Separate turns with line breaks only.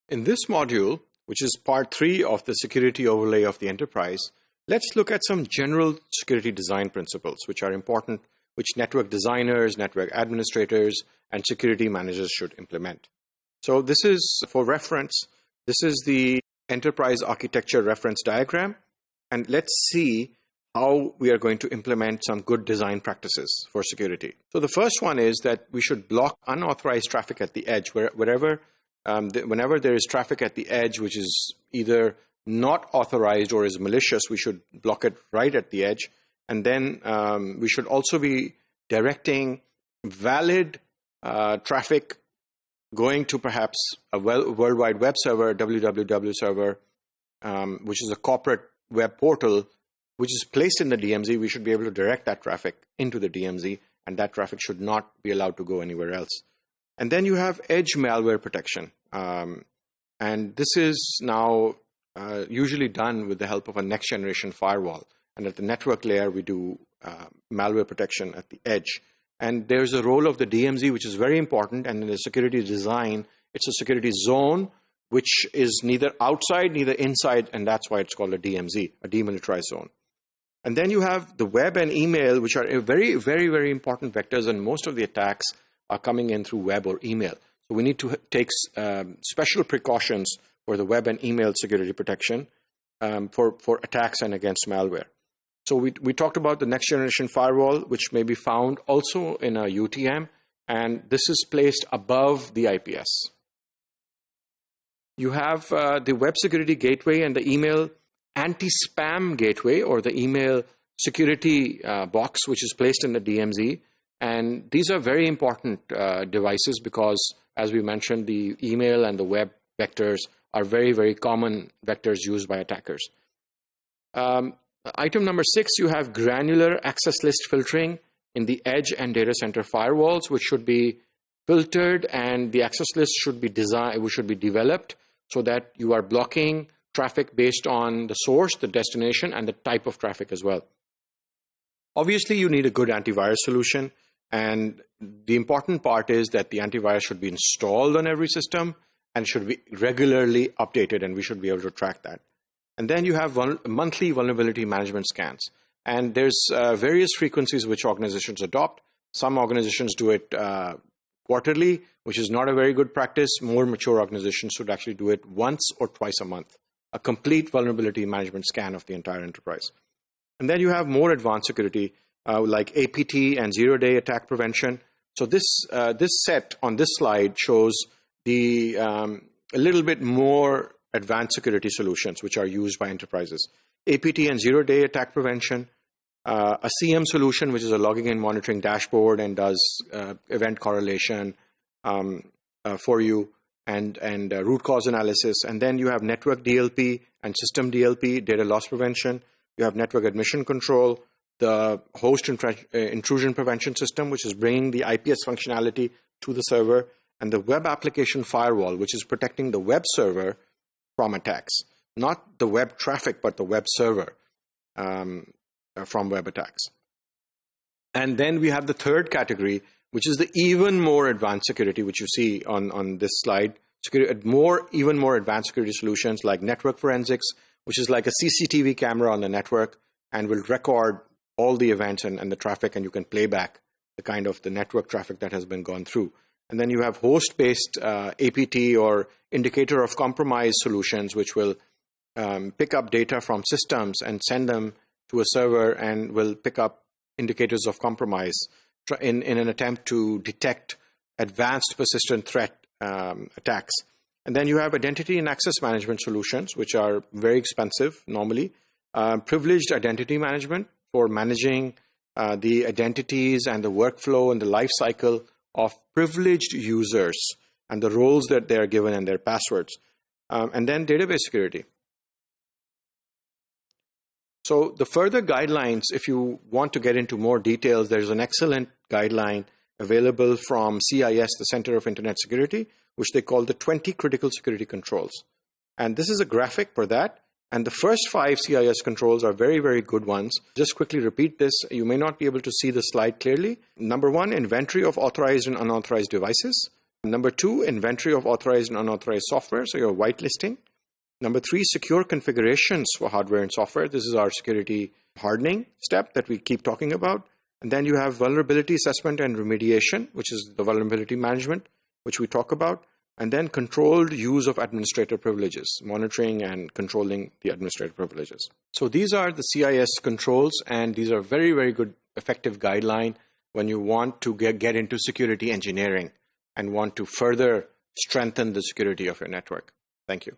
In this module, which is part 3 of the security overlay of the enterprise, let's look at some general security design principles which are important, which network designers, network administrators, and security managers should implement. So this is, for reference, this is the enterprise architecture reference diagram, and let's see how we are going to implement some good design practices for security. So the first one is that we should block unauthorized traffic at the edge, whenever there is traffic at the edge which is either not authorized or is malicious, we should block it right at the edge. And then we should also be directing valid traffic going to perhaps a World Wide Web server, www server, which is a corporate web portal, which is placed in the DMZ. We should be able to direct that traffic into the DMZ, and that traffic should not be allowed to go anywhere else. And then you have edge malware protection. And this is now usually done with the help of a next generation firewall. And at the network layer, we do malware protection at the edge. And there's a role of the DMZ, which is very important. And in the security design, it's a security zone, which is neither outside, neither inside. And that's why it's called a DMZ, a demilitarized zone. And then you have the web and email, which are very, very, very important vectors. And most of the attacks are coming in through web or email. So we need to take special precautions for the web and email security protection for attacks and against malware. So we talked about the next generation firewall, which may be found also in a UTM, and this is placed above the IPS. You have the web security gateway and the email anti-spam gateway, or the email security box, which is placed in the DMZ. And these are very important devices because, as we mentioned, the email and the web vectors are very, very common vectors used by attackers. Item number 6, you have granular access list filtering in the edge and data center firewalls, which should be filtered, and the access list should be developed so that you are blocking traffic based on the source, the destination, and the type of traffic as well. Obviously, you need a good antivirus solution. And the important part is that the antivirus should be installed on every system and should be regularly updated, and we should be able to track that. And then you have monthly vulnerability management scans. And there's various frequencies which organizations adopt. Some organizations do it quarterly, which is not a very good practice. More mature organizations should actually do it once or twice a month, a complete vulnerability management scan of the entire enterprise. And then you have more advanced security, like APT and zero-day attack prevention. So this set on this slide shows the a little bit more advanced security solutions which are used by enterprises. APT and zero-day attack prevention, a CM solution, which is a logging and monitoring dashboard and does event correlation for you, and root cause analysis. And then you have network DLP and system DLP, data loss prevention. You have network admission control, the host intrusion prevention system, which is bringing the IPS functionality to the server, and the web application firewall, which is protecting the web server from attacks. Not the web traffic, but the web server from web attacks. And then we have the third category, which is the even more advanced security, which you see on this slide. Even more advanced security solutions like network forensics, which is like a CCTV camera on the network and will record all the events and the traffic, and you can play back the kind of the network traffic that has been gone through. And then you have host-based APT or indicator of compromise solutions, which will pick up data from systems and send them to a server and will pick up indicators of compromise in an attempt to detect advanced persistent threat attacks. And then you have identity and access management solutions, which are very expensive normally. Privileged identity management for managing the identities and the workflow and the life cycle of privileged users and the roles that they are given and their passwords. And then database security. So the further guidelines, if you want to get into more details, there's an excellent guideline available from CIS, the Center of Internet Security, which they call the 20 critical security controls. And this is a graphic for that. And the first 5 CIS controls are very, very good ones. Just quickly repeat this. You may not be able to see the slide clearly. Number 1, inventory of authorized and unauthorized devices. Number 2, inventory of authorized and unauthorized software, so your whitelisting. Number 3, secure configurations for hardware and software. This is our security hardening step that we keep talking about. And then you have vulnerability assessment and remediation, which is the vulnerability management, which we talk about. And then controlled use of administrator privileges, monitoring and controlling the administrator privileges. So these are the CIS controls, and these are very, very good, effective guideline when you want to get into security engineering and want to further strengthen the security of your network. Thank you.